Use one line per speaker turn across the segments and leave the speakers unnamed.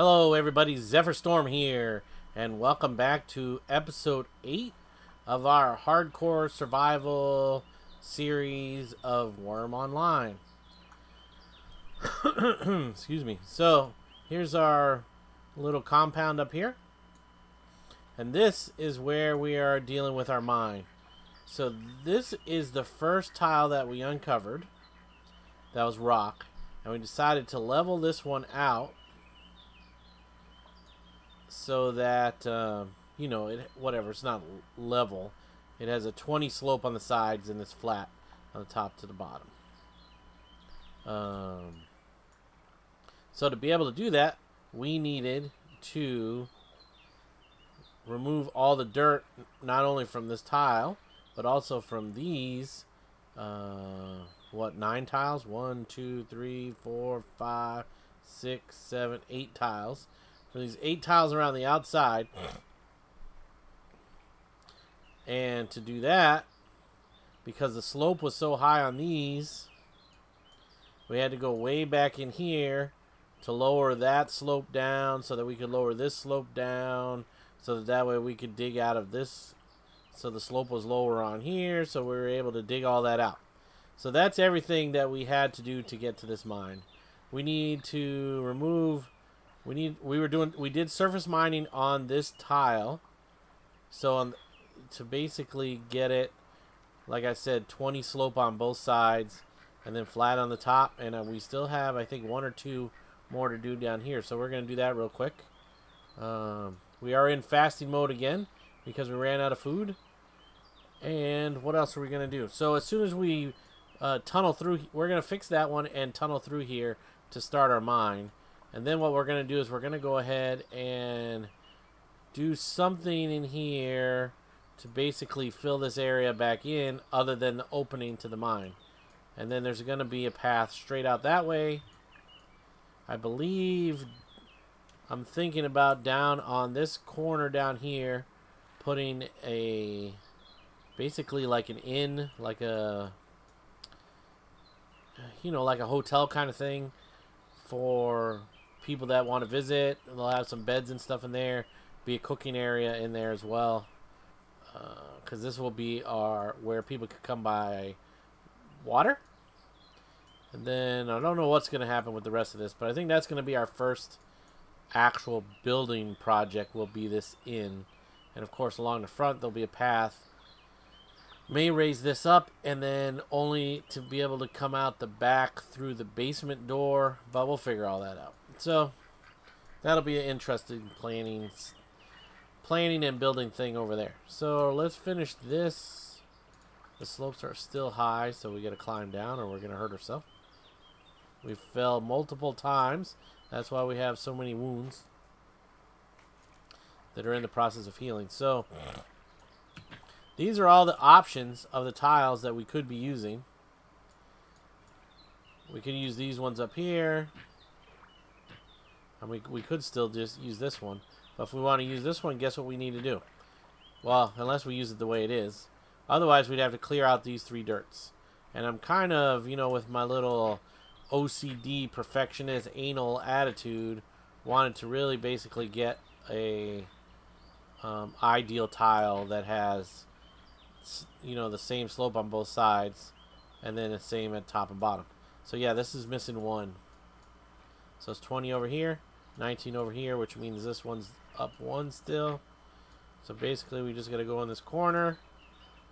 Hello everybody, Zephyr Storm here, and welcome back to episode 8 of our hardcore survival series of Wurm Online. Excuse me. So, here's our little compound up here. And this is where we are dealing with our mine. So, this is the first tile that we uncovered. That was rock. And we decided to level this one out so that, whatever, it's not level. It has a 20 slope on the sides and it's flat on the top to the bottom. So to be able to do that, we needed to remove all the dirt, not only from this tile, but also from these, 9 tiles? 1, 2, 3, 4, 5, 6, 7, 8 tiles. For these 8 tiles around the outside. And to do that, because the slope was so high on these, we had to go way back in here to lower that slope down so that we could lower this slope down so that way we could dig out of this. So the slope was lower on here, so we were able to dig all that out. So that's everything that we had to do to get to this mine. We need to remove... We did surface mining on this tile, so to basically get it, like I said, 20 slope on both sides, and then flat on the top. And we still have, I think, 1 or 2 more to do down here. So we're gonna do that real quick. We are in fasting mode again because we ran out of food. And what else are we gonna do? So as soon as we tunnel through, we're gonna fix that one and tunnel through here to start our mine. And then what we're going to do is we're going to go ahead and do something in here to basically fill this area back in other than the opening to the mine. And then there's going to be a path straight out that way. I believe I'm thinking about down on this corner down here putting basically like an inn, like a hotel kind of thing for people that want to visit. They'll have some beds and stuff in there, be a cooking area in there as well, because this will be where people could come by water. And then I don't know what's going to happen with the rest of this, but I think that's going to be our first actual building project, will be this inn. And of course along the front there'll be a path. May raise this up and then only to be able to come out the back through the basement door, but we'll figure all that out. So that'll be an interesting planning and building thing over there. So let's finish this. The slopes are still high, so we got to climb down or we're going to hurt ourselves. We fell multiple times. That's why we have so many wounds that are in the process of healing. So these are all the options of the tiles that we could be using. We could use these ones up here. And we could still just use this one. But if we want to use this one, guess what we need to do? Well, unless we use it the way it is. Otherwise, we'd have to clear out these 3 dirts. And I'm kind of, with my little OCD, perfectionist, anal attitude, wanted to really basically get a ideal tile that has, the same slope on both sides. And then the same at top and bottom. So yeah, this is missing 1. So it's 20 over here, 19 over here, which means this one's up 1 still. So basically we just got to go in this corner,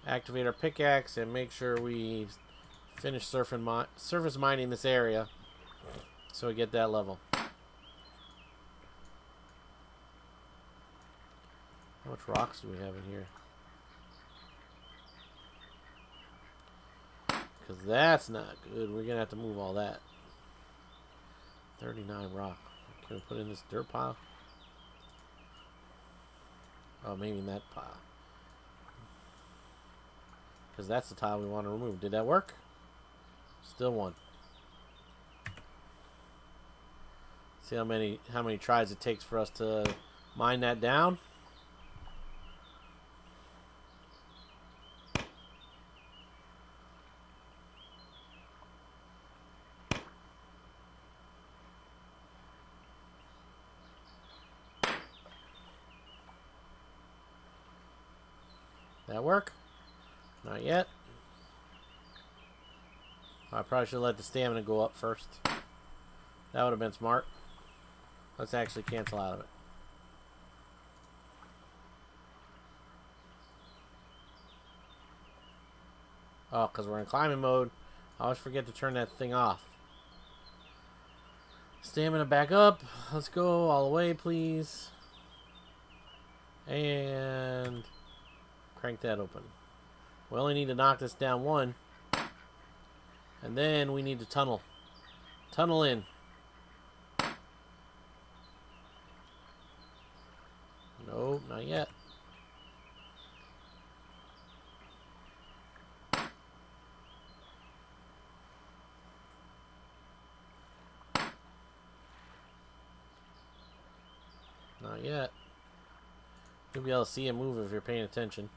activate our pickaxe, and make sure we finish surface mining this area so we get that level. How much rocks do we have in here? Because that's not good. We're going to have to move all that. 39 rock. Can we put in this dirt pile? Oh, maybe in that pile. Because that's the tile we want to remove. Did that work? Still 1. See how many tries it takes for us to mine that down. That work? Not yet. I probably should let the stamina go up first. That would have been smart. Let's actually cancel out of it. Oh, because we're in climbing mode. I always forget to turn that thing off. Stamina back up. Let's go all the way, please. And crank that open. We only need to knock this down one. And then we need to tunnel. Tunnel in. Nope, not yet. Not yet. You'll be able to see him move if you're paying attention.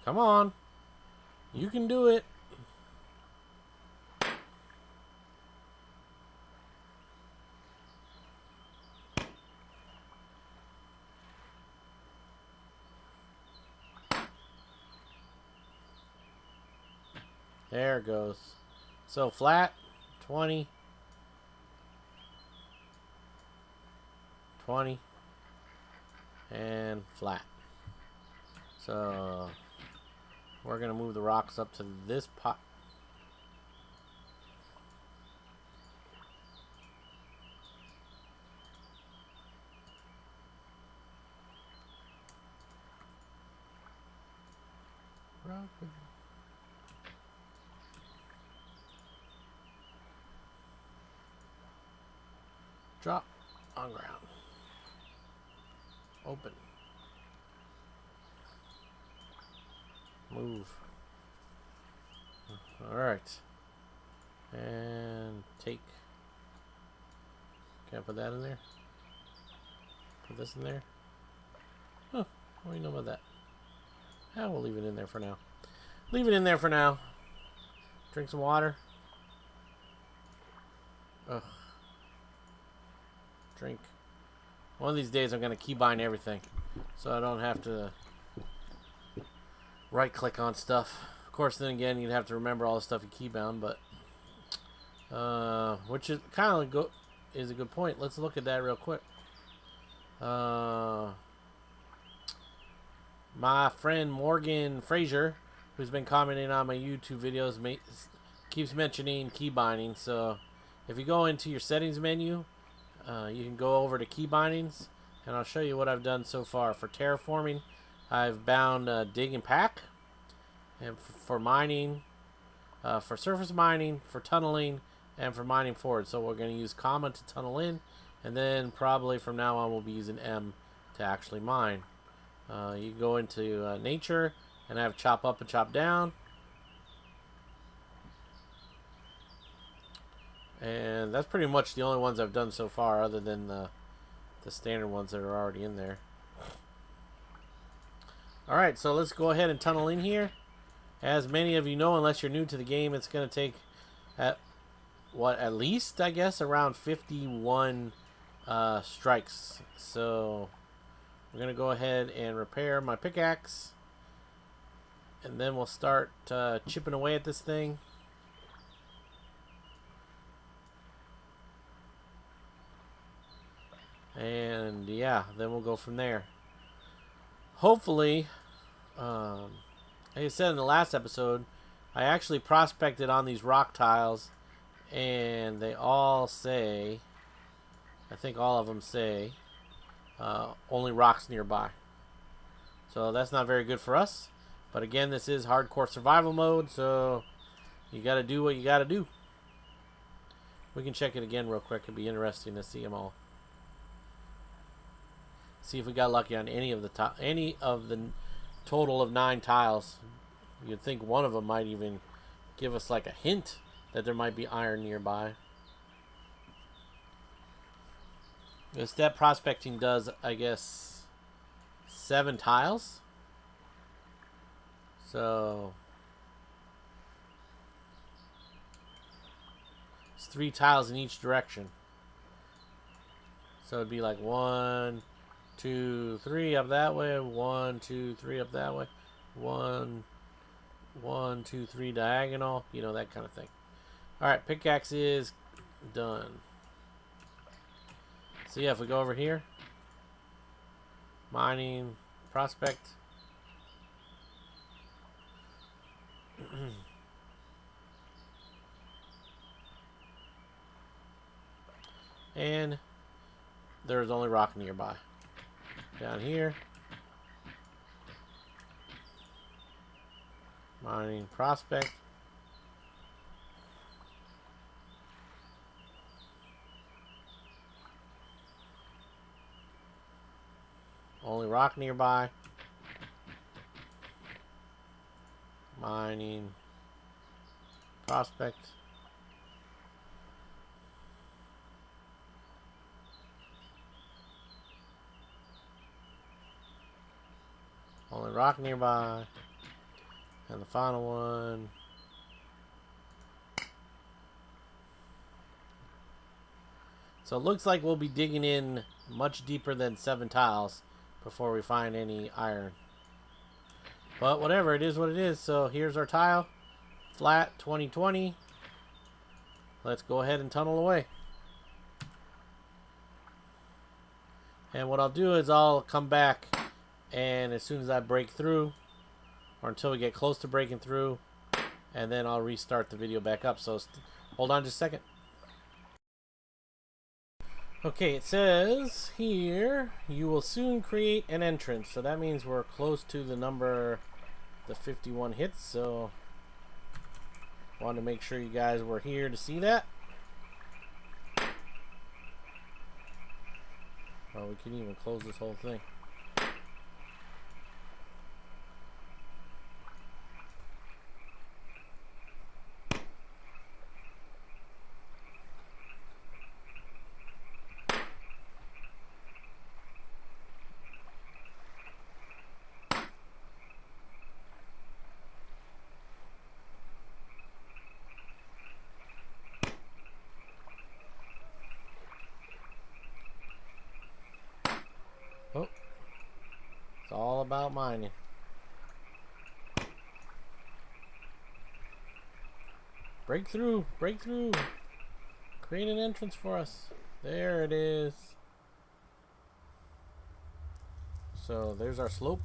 Come on. You can do it. There it goes. So flat, 20. 20. And flat. So we're going to move the rocks up to this pot. Drop on ground. Open. Move. Alright. And take. Can't put that in there. Put this in there. Huh. What do you know about that? Yeah, we'll leave it in there for now. Leave it in there for now. Drink some water. Ugh. Drink. One of these days I'm going to keybind everything, so I don't have to right click on stuff. Of course, then again, you'd have to remember all the stuff you keybound, but which is kind of is a good point. Let's look at that real quick. My friend Morgan Fraser, who's been commenting on my YouTube videos, keeps mentioning keybinding. So if you go into your settings menu, you can go over to key bindings, and I'll show you what I've done so far. For terraforming, I've bound dig and pack, and for mining, for surface mining, for tunneling, and for mining forward. So we're going to use comma to tunnel in, and then probably from now on we'll be using M to actually mine. You go into nature, and I have chop up and chop down. And that's pretty much the only ones I've done so far, other than the standard ones that are already in there. Alright, so let's go ahead and tunnel in here. As many of you know, unless you're new to the game, it's going to take at least, I guess, around 51 strikes. So we're going to go ahead and repair my pickaxe, and then we'll start chipping away at this thing. And yeah, then we'll go from there. Hopefully, like I said in the last episode, I actually prospected on these rock tiles, and they all say, I think all of them say, only rocks nearby. So that's not very good for us. But again, this is hardcore survival mode, so you gotta do what you gotta do. We can check it again real quick. It'd be interesting to see them all. See if we got lucky on any of the total of 9 tiles. You'd think one of them might even give us like a hint that there might be iron nearby. The step prospecting does, I guess, 7 tiles. So it's 3 tiles in each direction. So it'd be like 1, 2, 3 up that way, 1, 2, 3 up that way, 1, 1, 2, 3 diagonal, you know, that kind of thing. Alright, pickaxe is done. So yeah, if we go over here, mining, prospect. And there's only rock nearby. Down here, mining, prospect. Only rock nearby. Mining, prospect. Only rock nearby. And the final one. So it looks like we'll be digging in much deeper than 7 tiles before we find any iron. But whatever, it is what it is. So here's our tile. Flat 2020. Let's go ahead and tunnel away. And what I'll do is I'll come back, and as soon as I break through, or until we get close to breaking through, and then I'll restart the video back up. So hold on just a second. Okay, it says here, you will soon create an entrance. So that means we're close to the number, the 51 hits. So wanted to make sure you guys were here to see that. Oh, we can even close this whole thing. Oh, it's all about mining. Break through, break through. Create an entrance for us. There it is. So there's our slope.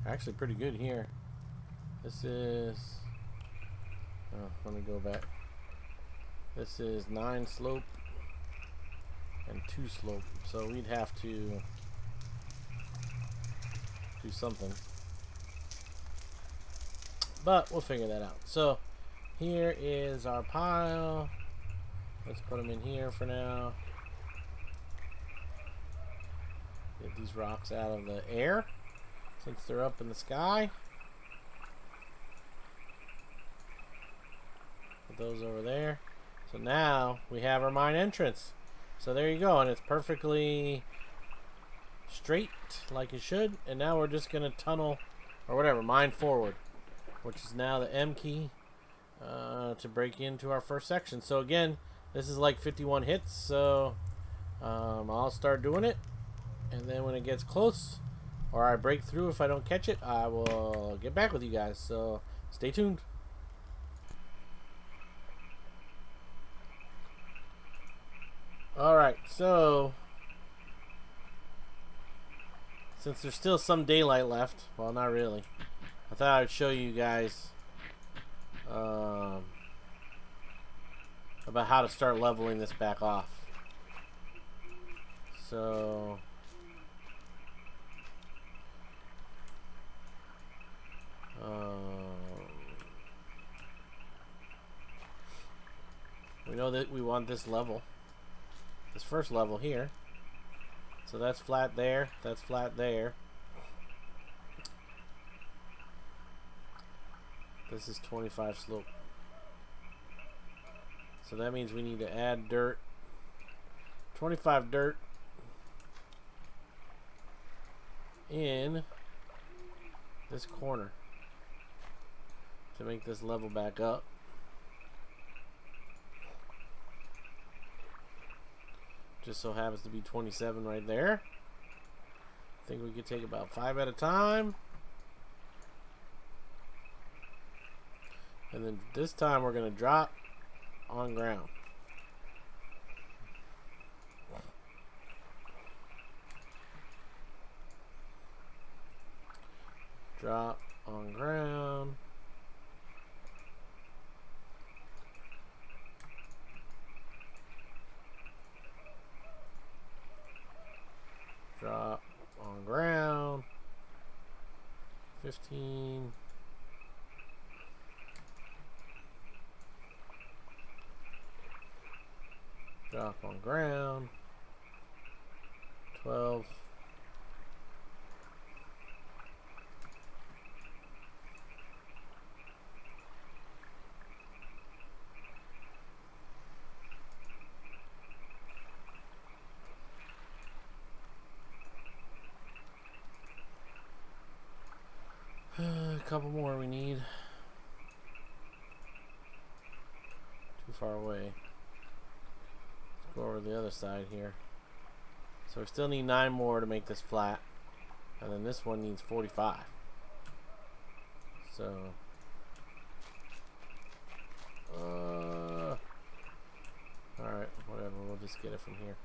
Actually pretty good here. This is, oh, let me go back. This is 9 slope and 2 slope, so we'd have to do something, but we'll figure that out. So here is our pile. Let's put them in here for now. Get these rocks out of the air since they're up in the sky. Put those over there. So now we have our mine entrance. So there you go, and it's perfectly straight like it should. And now we're just gonna tunnel, or whatever, mine forward, which is now the M key to break into our first section. So again, this is like 51 hits. So I'll start doing it, and then when it gets close, or I break through if I don't catch it, I will get back with you guys. So stay tuned. Alright, so since there's still some daylight left, well, not really, I thought I'd show you guys about how to start leveling this back off. So we know that we want this level, this first level here. So that's flat there, that's flat there. This is 25 slope. So that means we need to add dirt. 25 dirt in this corner to make this level back up. Just so happens to be 27 right there. I think we could take about 5 at a time. And then this time we're going to drop on ground. Drop on ground. Drop on ground. 15. Drop on ground. 12. A couple more we need. Too far away. Let's go over to the other side here. So we still need 9 more to make this flat. And then this one needs 45. So alright, whatever, we'll just get it from here.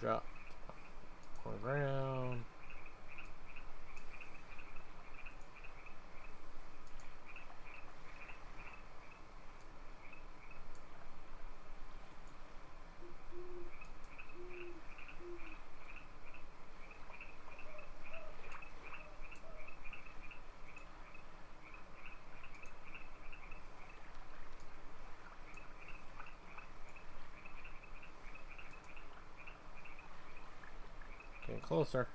Drop on the ground. Getting closer.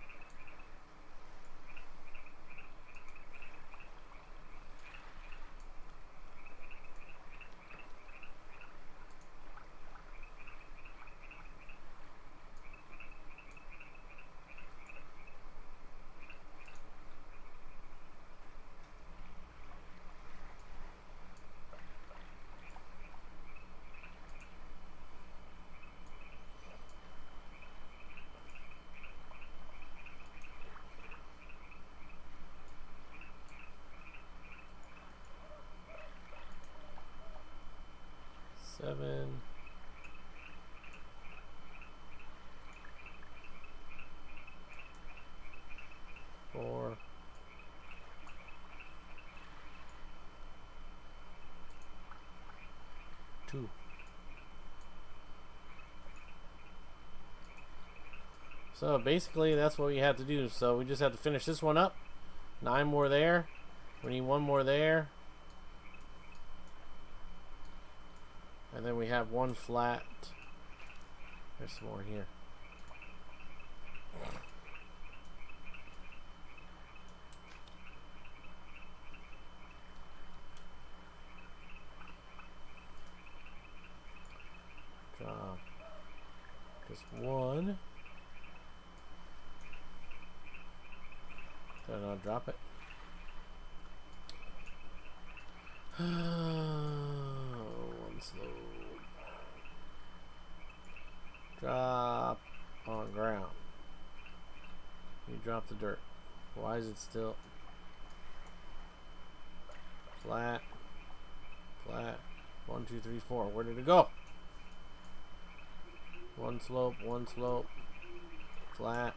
Seven. Four. Two. So basically that's what we have to do. So we just have to finish this one up. 9 more there. We need 1 more there. And then we have 1 flat. There's some more here. Drop just 1. Then I'll drop it. One slow. Drop on ground. You drop the dirt. Why is it still flat? Flat. 1, 2, 3, 4. Where did it go? 1 slope, 1 slope. Flat.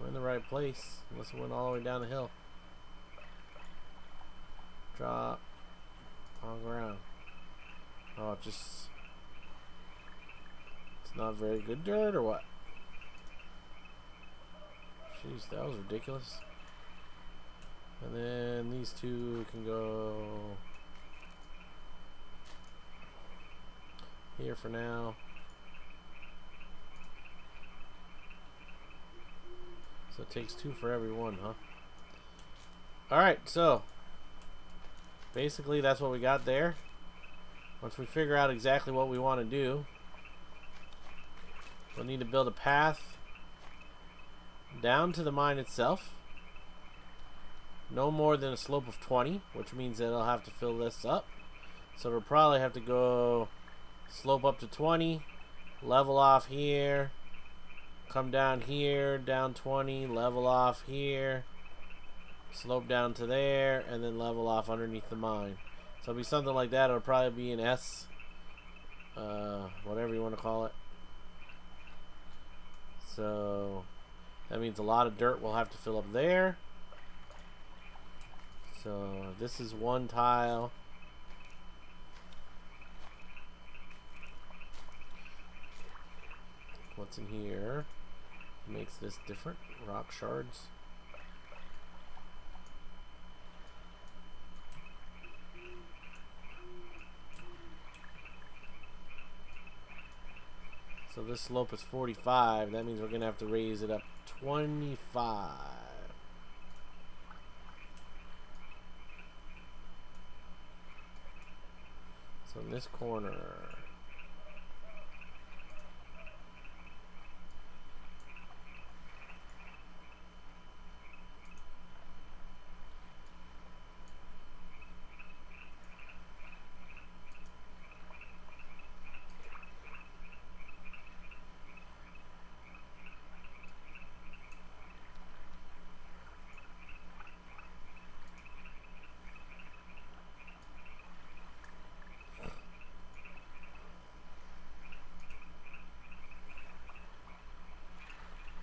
I'm in the right place, unless it went all the way down the hill. Drop on ground. Oh, it's not very good dirt or what? Jeez, that was ridiculous. And then these two can go here for now. So it takes 2 for every one, huh? Alright, so basically that's what we got there. Once we figure out exactly what we want to do, we'll need to build a path down to the mine itself. No more than a slope of 20, which means that I'll have to fill this up. So we'll probably have to go slope up to 20, level off here, come down here, down 20, level off here, slope down to there, and then level off underneath the mine. So it'll be something like that. It'll probably be an S, whatever you want to call it. So that means a lot of dirt we'll have to fill up there. So this is one tile. What's in here makes this different? Rock shards. So this slope is 45. That means we're going to have to raise it up 25. So in this corner,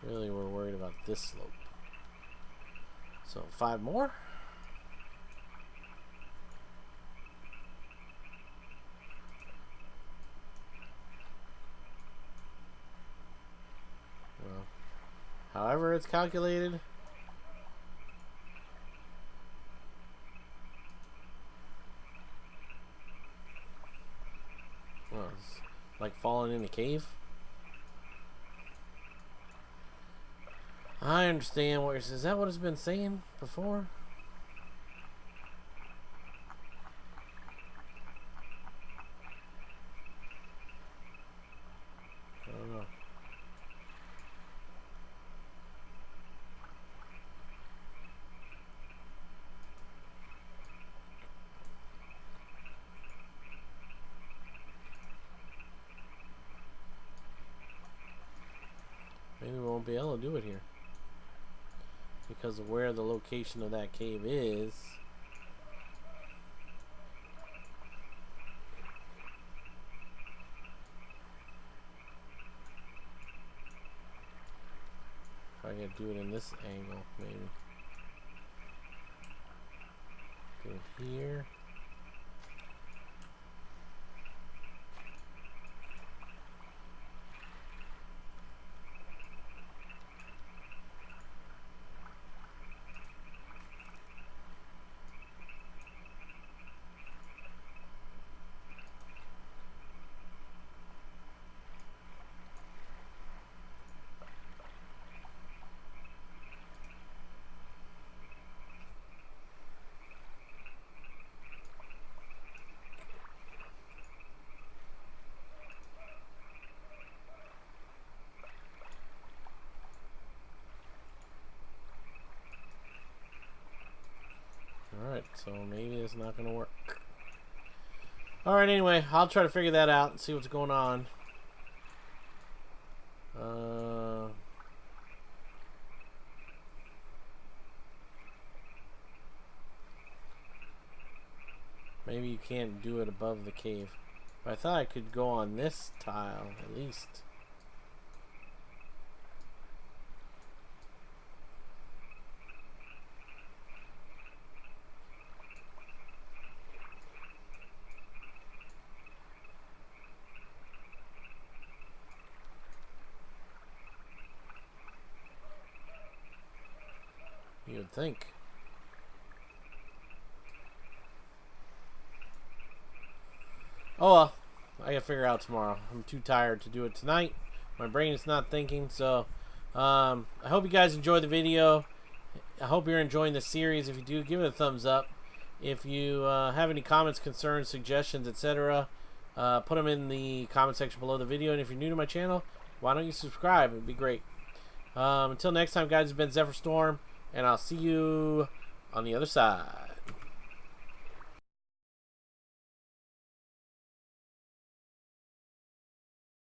really we're worried about this slope. So 5 more. Well, however it's calculated, well, it's like falling in a cave. I understand what you're saying. Is that what it's been saying before? I don't know. Maybe we won't be able to do it here, because of where the location of that cave is. If I could do it in this angle, maybe. Do it here. Alright, so maybe it's not going to work. Alright, anyway, I'll try to figure that out and see what's going on. Maybe you can't do it above the cave. But I thought I could go on this tile, at least. to think. Oh well, I gotta figure it out tomorrow. I'm too tired to do it tonight. My brain is not thinking. So I hope you guys enjoyed the video. I hope you're enjoying the series. If you do, give it a thumbs up. If you have any comments, concerns, suggestions, etc., put them in the comment section below the video. And if you're new to my channel, why don't you subscribe? It'd be great. Until next time, guys, it's been Zephyr Storm, and I'll see you on the other side.